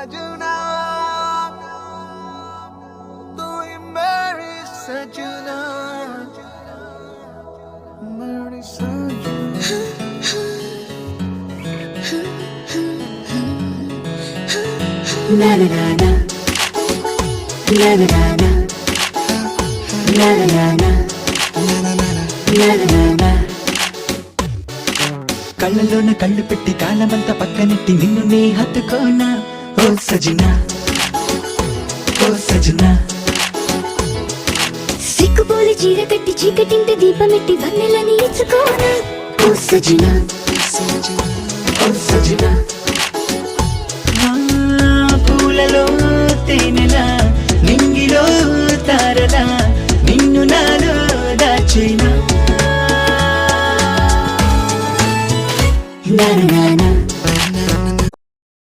सजना तू ही मेरी सजना मेरी सजना na na na na na na na na na na na na na na na కళ్ళలోన కళ్ళు పెట్టి కాలమంతా పక్కనెట్టి నిన్ను నే హత్తుకోనా ఓ సజనా ఓ సజనా సిక్కుపోలి చీర కట్టి చీకటింటి దీపమెట్టి వన్నెలని ఇచ్చుకోనా ఓ సజనా ఓ సజనా